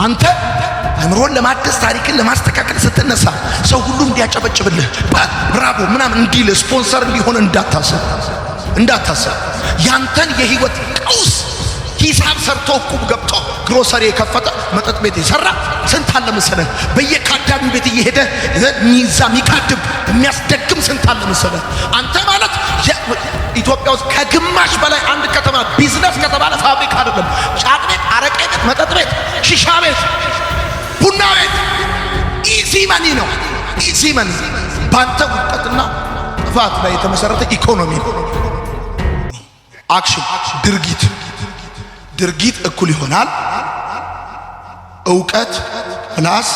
አንተ አእምሮን ለማደስ ታሪክን ለማስተካከል ስትነሳ ሰው ሁሉ እንዲያጨበጭብልህ ብራቮ ምናምን እንዲል ስፖንሰር እንዲሆን እንዳታስብ ያንተን የህይወት ቀውስ ሂሳብ ሰርቶ እቁብ ገብቶ ግሮሰሪ የከፈተ መጠጥ ቤት የሰራ ስንት አለ መሰለህ። በየካዳሚው ቤት እየሄደ ሚዛ ሚካድም የሚያስደግም ስንት አለ መሰለህ። አንተ ማለት ኢትዮጵያ ውስጥ ከግማሽ በላይ አንድ ከተማ ቢዝነስ ከተባለ ፋብሪካ አይደለም፣ ጫት ቤት፣ አረቄ ቤት፣ መጠጥ ቤት፣ ሺሻ ቤት፣ ቡና ቤት ኢዚ መኒ ነው። ኢዚ መኒ ባንተ ውድቀትና ጥፋት ላይ የተመሰረተ ኢኮኖሚ ነው። አክሽን ድርጊት እኩል ይሆናል እውቀት ፕላስ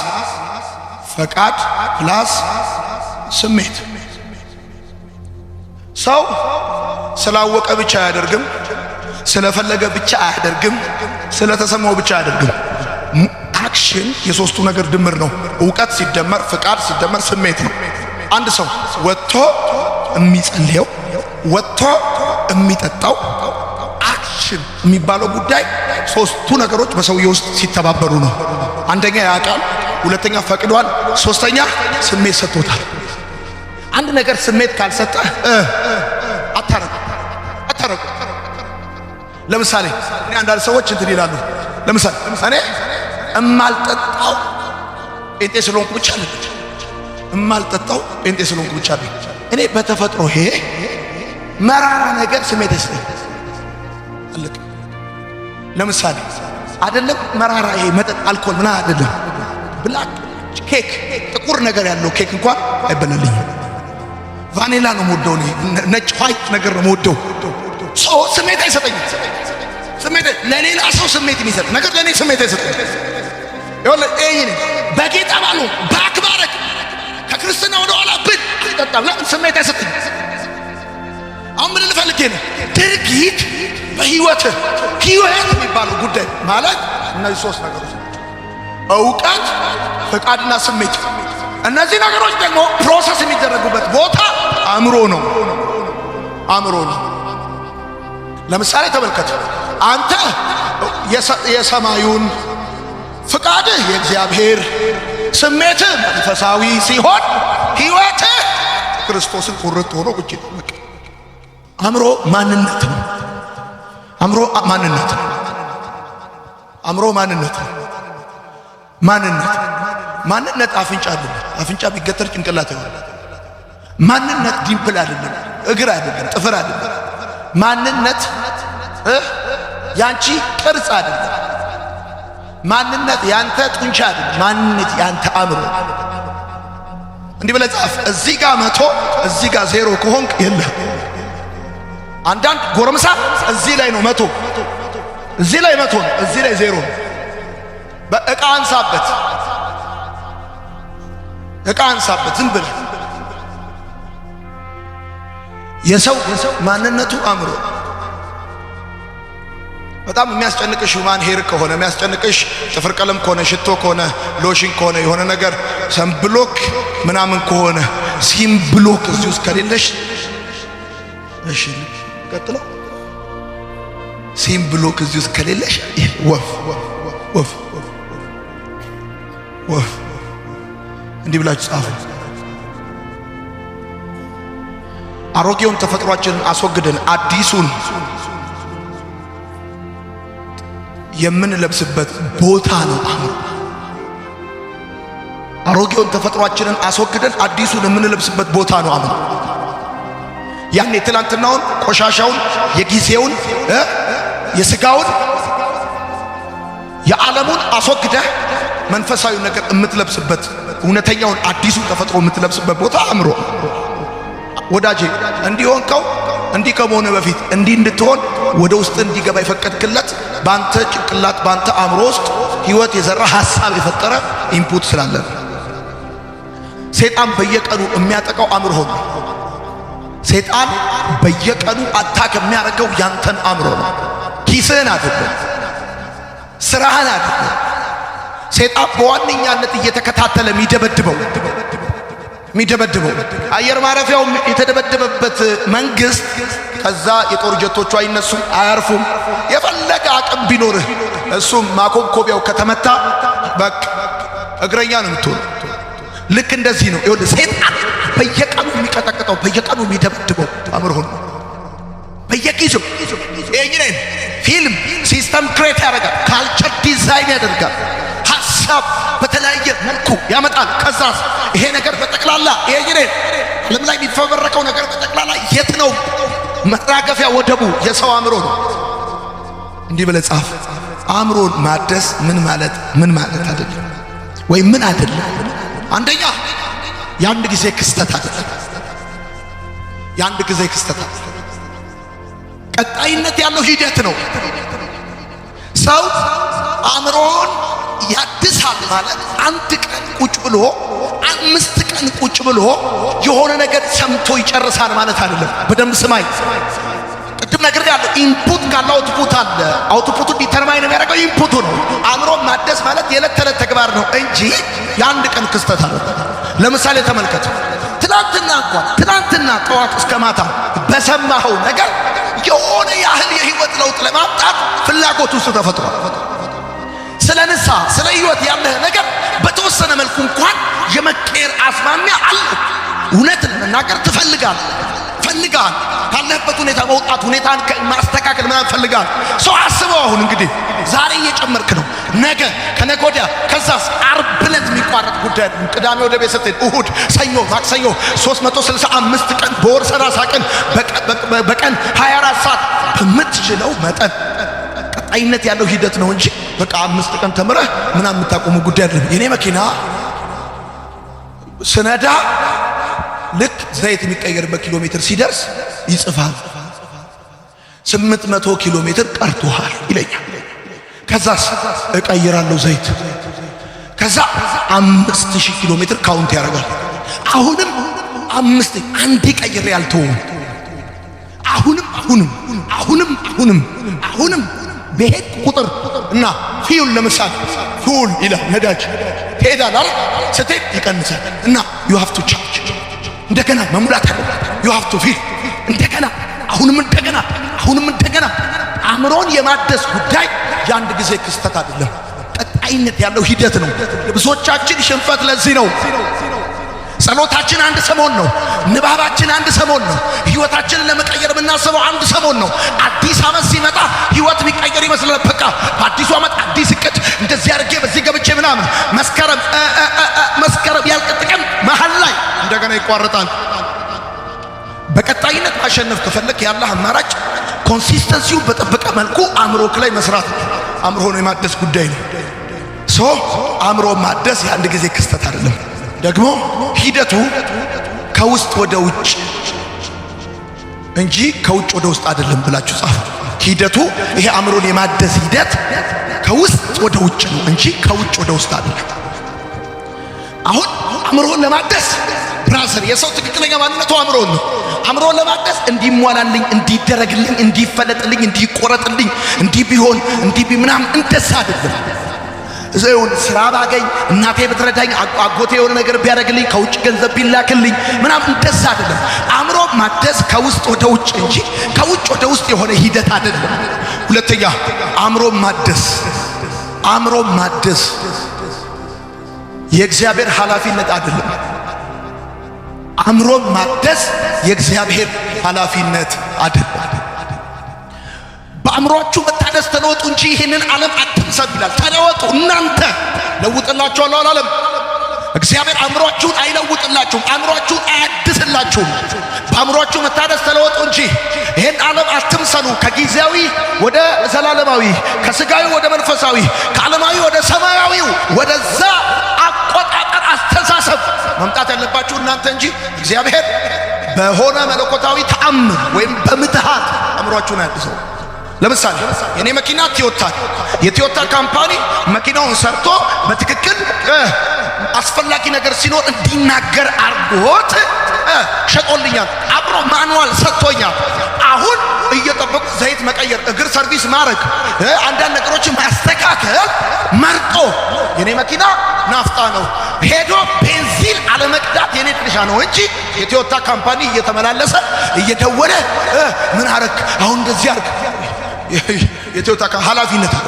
ፈቃድ ፕላስ ስሜት። ሰው ስላወቀ ብቻ አያደርግም፣ ስለፈለገ ብቻ አያደርግም፣ ስለተሰማው ብቻ አያደርግም። አክሽን የሶስቱ ነገር ድምር ነው። እውቀት ሲደመር ፍቃድ ሲደመር ስሜት ነው። አንድ ሰው ወጥቶ የሚጸልየው ወጥቶ የሚጠጣው አክሽን የሚባለው ጉዳይ ሶስቱ ነገሮች በሰውየው ውስጥ ሲተባበሩ ነው። አንደኛ ያውቃል፣ ሁለተኛ ፈቅዷል፣ ሶስተኛ ስሜት ሰጥቶታል። አንድ ነገር ስሜት ካልሰጠ አታረቁ። ለምሳሌ እኔ አንዳንድ ሰዎች እንትን ይላሉ። ለምሳሌ እኔ እማልጠጣው ጴንጤ ስለሆንኩ ብቻ አለ እማልጠጣው ጴንጤ ስለሆንኩ ብቻ አለ። እኔ በተፈጥሮ ይሄ መራራ ነገር ስሜት ይስጠኝ አለቅ። ለምሳሌ አይደለም መራራ ይሄ መጠጥ አልኮል ምና አይደለም፣ ብላክ ኬክ ጥቁር ነገር ያለው ኬክ እንኳን አይበላልኝም። ቫኒላ ነው የምወደው፣ ነጭ ዋይት ነገር ነው የምወደው። ሰው ስሜት አይሰጠኝም። ስሜት ለሌላ ሰው ስሜት የሚሰጥ ነገር ለኔ ስሜት አይሰጠኝም። ይሁን በጌታ ባሉ ባክባረክ ከክርስትና ወደ ኋላ ብን አልጠጣም። ለምን ስሜት አይሰጠኝም? አሁን ምን ልፈልግ ነው? ድርጊት በህይወት የሚባለው ጉዳይ ማለት እነዚህ ሶስት ነገሮች ናቸው። እውቀት፣ ፍቃድና ስሜት። እነዚህ ነገሮች ደግሞ ፕሮሰስ የሚደረጉበት ቦታ አእምሮ ነው። ለምሳሌ ተመልከት። አንተ የሰማዩን፣ ፍቃድህ የእግዚአብሔር፣ ስሜትህ መንፈሳዊ ሲሆን ህይወትህ ክርስቶስን ቁርጥ ሆኖ ቁጭ ነው። አእምሮ ማንነት ነው። አእምሮ ማንነት አፍንጫ አይደለም። አፍንጫ ቢገተር ጭንቅላት ይሆናል። ማንነት ዲምፕል አይደለም፣ እግር አይደለም፣ ጥፍር አይደለም። ማንነት ያንቺ ቅርጽ አይደለም። ማንነት ያንተ ጡንቻ አይደለም። ማንነት ያንተ አእምሮ። እንዲህ ብለህ ጻፍ። እዚህ ጋር 100 እዚህ ጋር 0 ከሆንክ የለህም። አንዳንድ ጎረምሳ እዚህ ላይ ነው 100፣ እዚህ ላይ 100 ነው፣ እዚህ ላይ 0 ነው። በእቃ አንሳበት ዝም ብለህ የሰው ማንነቱ አእምሮ። በጣም የሚያስጨንቅሽ ሁማን ሄር ከሆነ የሚያስጨንቅሽ ጥፍር ቀለም ከሆነ ሽቶ ከሆነ ሎሽን ከሆነ የሆነ ነገር ሰንብሎክ ምናምን ከሆነ ሲምብሎክ እዚህ ውስጥ ከሌለሽ እሺ ቀጥሎ ሲምብሎክ እዚህ ውስጥ ከሌለሽ ወፍ እንዲህ ብላችሁ ጻፉ። አሮጌውን ተፈጥሯችንን አስወግደን አዲሱን የምንለብስበት ቦታ ነው አእምሮ። አሮጌውን ተፈጥሯችንን አስወግደን አዲሱን የምንለብስበት ቦታ ነው አእምሮ። ያን የትላንትናውን ቆሻሻውን የጊዜውን የስጋውን የዓለሙን አስወግደህ መንፈሳዊ ነገር የምትለብስበት እውነተኛውን አዲሱን ተፈጥሮ የምትለብስበት ቦታ አእምሮ። ወዳጄ እንዲሆንከው እንዲህ ከመሆነ በፊት እንዲህ እንድትሆን ወደ ውስጥ እንዲገባ የፈቀድክለት ባንተ ጭንቅላት ባንተ አእምሮ ውስጥ ህይወት የዘራ ሐሳብ የፈጠረ ኢንፑት ስላለ ሰይጣን በየቀኑ የሚያጠቃው አእምሮ ነው። ሰይጣን በየቀኑ አታክ የሚያደርገው ያንተን አእምሮ ነው። ኪስህን አይደለም፣ ስራህን አይደለም። ሰይጣን በዋነኛነት እየተከታተለ የሚደበድበው አየር ማረፊያው የተደበደበበት መንግስት ከዛ የጦር ጀቶቹ አይነሱም፣ አያርፉም። የፈለገ አቅም ቢኖርህ እሱም ማኮብኮቢያው ከተመታ በቃ እግረኛ ነው የምትሆነው። ልክ እንደዚህ ነው። ይኸውልህ ሰይጣን በየቀኑ የሚቀጠቅጠው በየቀኑ የሚደበድበው አእምሮህን ነው። በየጊዜው ይሄን ፊልም ሲስተም ክሬት ያደርጋል፣ ካልቸር ዲዛይን ያደርጋል፣ ሀሳብ በተለያየ መልኩ ያመጣል። ከዛስ ይሄ ነገር በጠቅላላ ይሄን ዓለም ላይ የሚፈበረከው ነገር በጠቅላላ የት ነው መራገፊያ ወደቡ? የሰው አእምሮ ነው። እንዲህ ብለህ ጻፍ። አእምሮን ማደስ ምን ማለት አይደለም ወይ ምን አይደለም። አንደኛ የአንድ ጊዜ ክስተት አይደለም። የአንድ ጊዜ ክስተት አይደለም። ቀጣይነት ያለው ሂደት ነው። ሰው አእምሮን ያድሳል ማለት አንድ ቀን ቁጭ ብሎ 5 ቀን ቁጭ ብሎ የሆነ ነገር ሰምቶ ይጨርሳል ማለት አይደለም። በደንብ ስማኝ። ቅድም ነገር ያለው ኢንፑት ካለ አውትፑት አለ። አውትፑቱ ዲተርማይን የሚያደርገው ኢንፑቱ ነው። አእምሮን ማደስ ማለት የዕለት ተዕለት ተግባር ነው እንጂ የአንድ ቀን ክስተት አለ። ለምሳሌ ተመልከቱ። ትናንትና ጠዋት እስከ ማታ በሰማኸው ነገር የሆነ ያህል የህይወት ለውጥ ለማምጣት ፍላጎት ውስጥ ተፈጥሯል። ስለ ንስሐ ስለ ህይወት ያለህ ነገር በተወሰነ መልኩ እንኳን የመቀየር አስማሚያ አለ። እውነት ለመናገር ትፈልጋለህ ካለህበት ሁኔታ መውጣት፣ ሁኔታን ማስተካከል ምናምን ፈልጋል። ሰው አስበው። አሁን እንግዲህ ዛሬ እየጨመርክ ነው፣ ነገ ከነገ ወዲያ፣ ከዛስ ዓርብ ዕለት የሚቋረጥ ጉዳይ ነው። ቅዳሜ ወደ ቤት ስትሄድ፣ እሁድ፣ ሰኞ፣ ማክሰኞ 365 ቀን በወር 30 ቀን በቀን 24 ሰዓት በምትችለው መጠን ቀጣይነት ያለው ሂደት ነው እንጂ በቃ 5 ቀን ተምረህ ምናምን የምታቆመው ጉዳይ አይደለም። የኔ መኪና ስነዳ ልክ ዘይት የሚቀየርበት ኪሎ ሜትር ሲደርስ ይጽፋል 800 ኪሎ ሜትር ቀርቶሃል ይለኛል። ከዛስ እቀይራለሁ ዘይት። ከዛ 5000 ኪሎ ሜትር ካውንት ያደርጋል። አሁንም 5 አንዴ ቀይሬ አልተውም። አሁንም በሄድ ቁጥር እና ፊውል ለምሳሌ ፉል ይላል ነዳጅ ትሄዳለህ አይደል? ስትሄድ ይቀንሳል እና you have to charge እንደገና መሙላት አለበት። you have to fill እንደገና አሁንም እንደገና አእምሮን የማደስ ጉዳይ የአንድ ጊዜ ክስተት አይደለም፣ ቀጣይነት ያለው ሂደት ነው። ብዙዎቻችን ሽንፈት ለዚህ ነው። ጸሎታችን አንድ ሰሞን ነው፣ ንባባችን አንድ ሰሞን ነው፣ ህይወታችንን ለመቀየር የምናስበው አንድ ሰሞን ነው። አዲስ ዓመት ሲመጣ ህይወት የሚቀየር ይመስላል። በቃ በአዲሱ ዓመት አዲስ እቅድ፣ እንደዚህ አድርጌ በዚህ ገብቼ ምናምን መስከረም ያልቅ ጥቅም መሃል ላይ እንደገና ይቋረጣል። በቀጣይነት ማሸነፍ ከፈለክ ያለህ አማራጭ ኮንሲስተንሲውን በጠበቀ መልኩ አእምሮክ ላይ መስራት ነው። አእምሮን የማደስ ጉዳይ ነው። አእምሮ ማደስ የአንድ ጊዜ ክስተት አይደለም። ደግሞ ሂደቱ ከውስጥ ወደ ውጭ እንጂ ከውጭ ወደ ውስጥ አይደለም ብላችሁ ጻፉ። ሂደቱ ይሄ አእምሮን የማደስ ሂደት ከውስጥ ወደ ውጭ ነው እንጂ ከውጭ ወደ ውስጥ አይደለም። አሁን አእምሮን ለማደስ ብራዘር የሰው ትክክለኛ ማንነቱ አእምሮን ነው። አእምሮን ለማደስ እንዲሟላልኝ፣ እንዲደረግልኝ፣ እንዲፈለጥልኝ፣ እንዲቆረጥልኝ፣ እንዲቢሆን ምናምን እንደዛ አይደለም። እዚሁን ስራ ባገኝ፣ እናቴ ብትረዳኝ፣ አጎቴ የሆነ ነገር ቢያደርግልኝ፣ ከውጭ ገንዘብ ቢላክልኝ ምናምን እንደዛ አይደለም። አእምሮ ማደስ ከውስጥ ወደ ውጭ እንጂ ከውጭ ወደ ውስጥ የሆነ ሂደት አይደለም። ሁለተኛ አእምሮ ማደስ የእግዚአብሔር ኃላፊነት አይደለም። አእምሮ ማደስ የእግዚአብሔር ኃላፊነት አይደለም። በአእምሮአችሁ መታደስ ተለወጡ እንጂ ይህንን ዓለም አትምሰሉ ይላል። ተለወጡ እናንተ ለውጥላችኋለሁ አላለም። እግዚአብሔር አእምሮአችሁን አይለውጥላችሁም፣ አእምሮአችሁን አያድስላችሁም። በአእምሮአችሁ መታደስ ተለወጡ እንጂ ይህን ዓለም አትምሰሉ። ከጊዜያዊ ወደ ዘላለማዊ፣ ከስጋዊ ወደ መንፈሳዊ፣ ከዓለማዊ ወደ ሰማያዊው ወደዛ አቆጣጠር አስተሳሰብ መምጣት ያለባችሁ እናንተ እንጂ እግዚአብሔር በሆነ መለኮታዊ ተአምር ወይም በምትሃት አእምሮአችሁን አያድሰው። ለምሳሌ የኔ መኪና የቶዮታ ካምፓኒ መኪናውን ሰርቶ በትክክል አስፈላጊ ነገር ሲኖር እንዲናገር አርጎት ሸጦልኛል። አብሮ ማኑዋል ሰጥቶኛል። አሁን እየጠበቁ ዘይት መቀየር፣ እግር ሰርቪስ ማድረግ፣ አንዳንድ ነገሮችን ማስተካከል መርጦ የኔ መኪና ናፍጣ ነው ሄዶ ቤንዚን አለመቅዳት የኔ ድርሻ ነው እንጂ የቶዮታ ካምፓኒ እየተመላለሰ እየደወለ ምን አረክ አሁን እንደዚህ አርግ የቶዮታ ኃላፊነት አለ።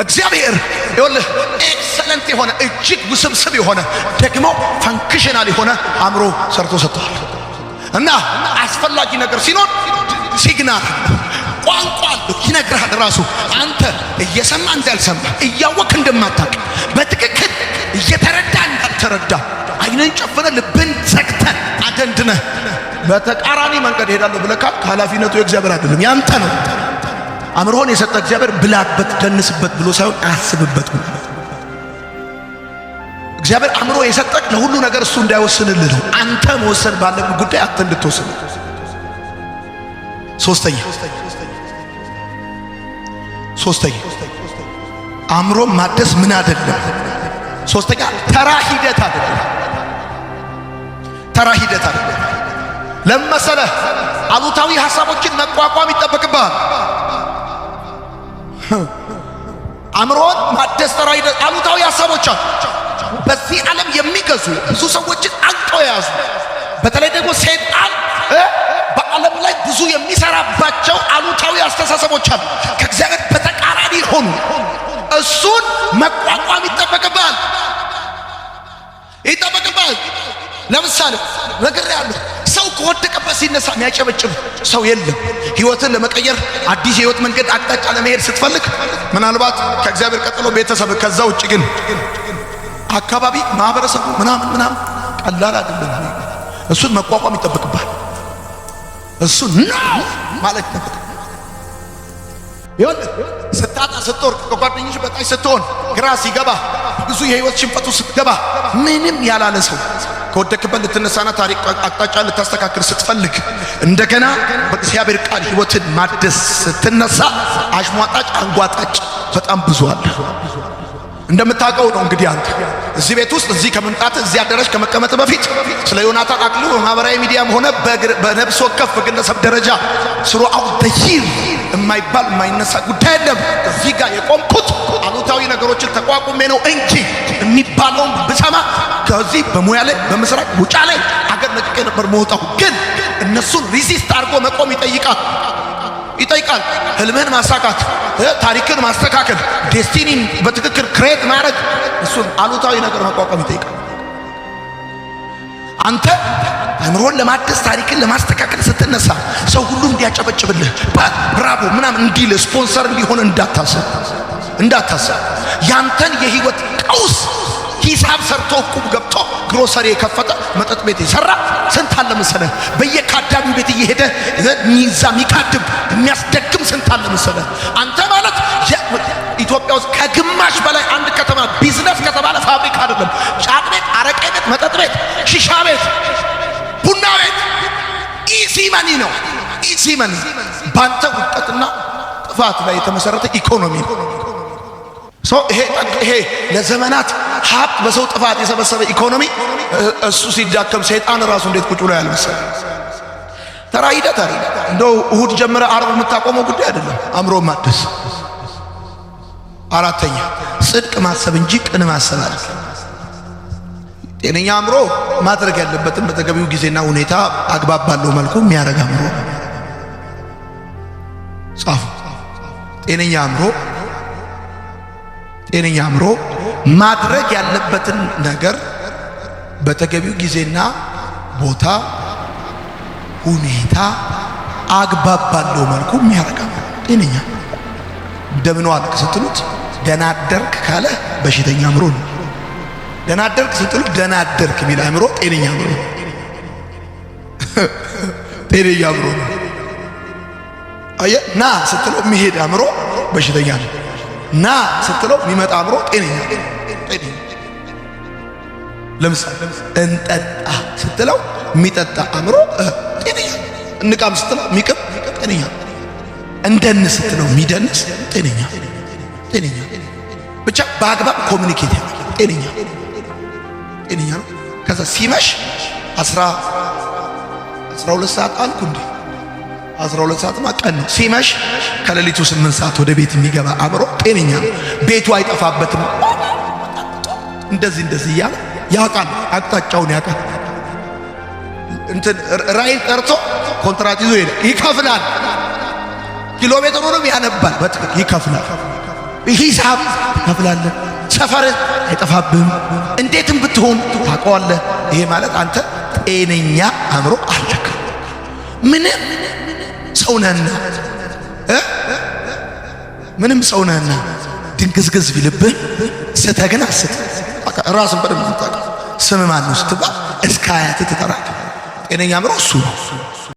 እግዚአብሔር ይኸውልህ ኤክሰለንት የሆነ እጅግ ውስብስብ የሆነ ደግሞ ፈንክሽናል የሆነ አእምሮ ሰርቶ ሰጥቷል። እና አስፈላጊ ነገር ሲኖር ሲግናል ቋንቋ ይነግርሃል። ራሱ አንተ እየሰማ እንዳልሰማ እያወቅ እንደማታውቅ በትክክል እየተረዳ እንዳልተረዳ አይነን ጨፍነ ልብን ዘግተ አደንድነ በተቃራኒ መንገድ ሄዳለሁ ብለካ ኃላፊነቱ የእግዚአብሔር አይደለም ያንተ ነው። አእምሮን የሰጠ እግዚአብሔር ብላበት ደንስበት ብሎ ሳይሆን አስብበት ብሎ እግዚአብሔር አእምሮ የሰጠክ ለሁሉ ነገር እሱ እንዳይወስንልህ ነው። አንተ መወሰን ባለብህ ጉዳይ አንተ እንድትወስን። ሶስተኛ አእምሮ ማደስ ምን አይደለም። ሶስተኛ ተራ ሂደት አይደለም። ለመሰለ አሉታዊ ሐሳቦችን መቋቋም ይጠበቅብሃል። አእምሮን ማደስ ተራ ሂደት። አሉታዊ ሐሳቦች አሉ በዚህ ዓለም የሚገዙ ብዙ ሰዎችን አንቆ የያዙ፣ በተለይ ደግሞ ሰይጣን በዓለም ላይ ብዙ የሚሰራባቸው አሉታዊ አስተሳሰቦች አሉ ከእግዚአብሔር በተቃራኒ ሆኑ። እሱን መቋቋም ይጠበቅብሃል። ለምሳሌ ነግሬሃለሁ፣ ሰው ከወደቀበት ሲነሳ የሚያጨበጭብ ሰው የለም። ህይወትን ለመቀየር አዲስ የህይወት መንገድ አቅጣጫ ለመሄድ ስትፈልግ ምናልባት ከእግዚአብሔር ቀጥሎ ቤተሰብ፣ ከዛ ውጭ ግን አካባቢ ማህበረሰቡ ምናምን ቀላል አይደለም። እሱን መቋቋም ይጠበቅብሃል። እሱን ነው ማለት ይጠበቅብሃል። ይኸውልህ ስታጣ፣ ስትወርቅ፣ ከጓደኞች በታች ስትሆን፣ ግራ ሲገባ፣ ብዙ የህይወት ሽንፈቱ ስትገባ ምንም ያላለ ሰው ከወደቅበት ልትነሳና ታሪክ አቅጣጫ ልታስተካክል ስትፈልግ እንደገና በእግዚአብሔር ቃል ህይወትን ማደስ ስትነሳ አሽሟጣጭ አንጓጣጭ በጣም ብዙ አለ። እንደምታውቀው ነው እንግዲህ አንተ እዚህ ቤት ውስጥ እዚህ ከመምጣት እዚህ አዳራሽ ከመቀመጥ በፊት ስለ ዮናታን አክሊሉ በማህበራዊ ሚዲያም ሆነ በነፍስ ወከፍ በግለሰብ ደረጃ ስሩ አውደሂር የማይባል የማይነሳ ጉዳይ የለም። እዚህ ጋር የቆምኩት አሉታዊ ነገሮችን ተቋቁሜ ነው እንጂ የሚባለውን ብሰማ ከዚህ በሙያ ላይ በመስራት ውጫ ላይ አገር ለቅቄ ነበር መውጣው። ግን እነሱን ሪዚስት አድርጎ መቆም ይጠይቃል። ህልምህን ማሳካት፣ ታሪክን ማስተካከል፣ ዴስቲኒን በትክክል ክሬት ማድረግ፣ እሱን አሉታዊ ነገር መቋቋም ይጠይቃል። አንተ አእምሮን ለማደስ ታሪክን ለማስተካከል ስትነሳ ሰው ሁሉ እንዲያጨበጭብልህ ብራቮ ምናምን እንዲል ስፖንሰር እንዲሆን እንዳታስብ። ያንተን የህይወት ቀውስ ሂሳብ ሰርቶ ቁብ ገብቶ ግሮሰሪ የከፈተ መጠጥ ቤት የሰራ ስንት አለ መሰለህ። በየካዳሚው ቤት እየሄደ ሚዛ ሚካድም የሚያስደግም ስንት አለ መሰለህ። አንተ ማለት ኢትዮጵያ ውስጥ ከግማሽ በላይ አንድ ከተማ ቢዝነስ ከተባለ ፋብሪካ አይደለም፣ ጫት ቤት፣ አረቄ ቤት፣ መጠጥ ቤት፣ ሺሻ ቤት፣ ቡና ቤት ኢዚ መኒ ነው። ኢዚ መኒ ባንተ ውድቀትና ጥፋት ላይ የተመሰረተ ኢኮኖሚ ነው። ይሄ ለዘመናት ሀብት በሰው ጥፋት የሰበሰበ ኢኮኖሚ እሱ ሲዳከም ሰይጣን ራሱ እንዴት ቁጭ ብሎ ያልመሰለ ተራ ሂደት አይደለም። እንደው እሁድ ጀምረ ዓርብ የምታቆመው ጉዳይ አይደለም። አእምሮ ማደስ። አራተኛ ጽድቅ ማሰብ እንጂ ቅን ማሰብ አይደለም። ጤነኛ አእምሮ ማድረግ ያለበትን በተገቢው ጊዜና ሁኔታ አግባብ ባለው መልኩ የሚያደርግ አእምሮ ጻፉ። ጤነኛ አእምሮ ማድረግ ያለበትን ነገር በተገቢው ጊዜና ቦታ ሁኔታ አግባብ ባለው መልኩ የሚያደርግ ጤነኛ። እንደምን ዋልክ ስትሉት ደህና አደርክ ካለ በሽተኛ አእምሮ ነው። ደህና አደርክ ስትሉት ደህና አደርክ የሚል አእምሮ ጤነኛ አእምሮ ነው። ጤነኛ አእምሮ ነው። አየህ፣ ና ስትለው የሚሄድ አእምሮ በሽተኛ ነው። ና ስትለው የሚመጣ አእምሮ ጤነኛ። ለምሳሌ እንጠጣ ስትለው የሚጠጣ አእምሮ ጤነኛ። እንቃም ስትለው የሚቅም ጤነኛ። እንደንስ ስትለው የሚደንስ ጤነኛ። ብቻ በአግባብ ኮሚኒኬት ያለ ጤነኛ ነው። ከዛ ሲመሽ 12 ሰዓት አልኩ እንዴ 12 ሰዓት ቀን ነው። ሲመሽ ከሌሊቱ 8 ሰዓት ወደ ቤት የሚገባ አእምሮ ጤነኛ ቤቱ አይጠፋበትም። እንደዚህ እያለ ያውቃል፣ አቅጣጫውን ያውቃል። እንትን ራይል ጠርቶ ኮንትራት ይዞ ይከፍላል። ኪሎ ሜትሩንም ያነባል፣ በትክክል ይከፍላል። ሂሳብ ትከፍላለህ። ሰፈር አይጠፋብህም። እንዴትም ብትሆን ታውቀዋለህ። ይሄ ማለት አንተ ጤነኛ አእምሮ አለክ። ምንም ሰው ነህና ምንም ሰው ነህና ድንግዝግዝ ቢልብህ ስተህ ግን አስት በቃ ራስን በደንብ ታውቃለህ። ስም ማን ነው ስትባል እስከ አያትህ ትጠራለህ። ጤነኛ አእምሮ እሱ ነው።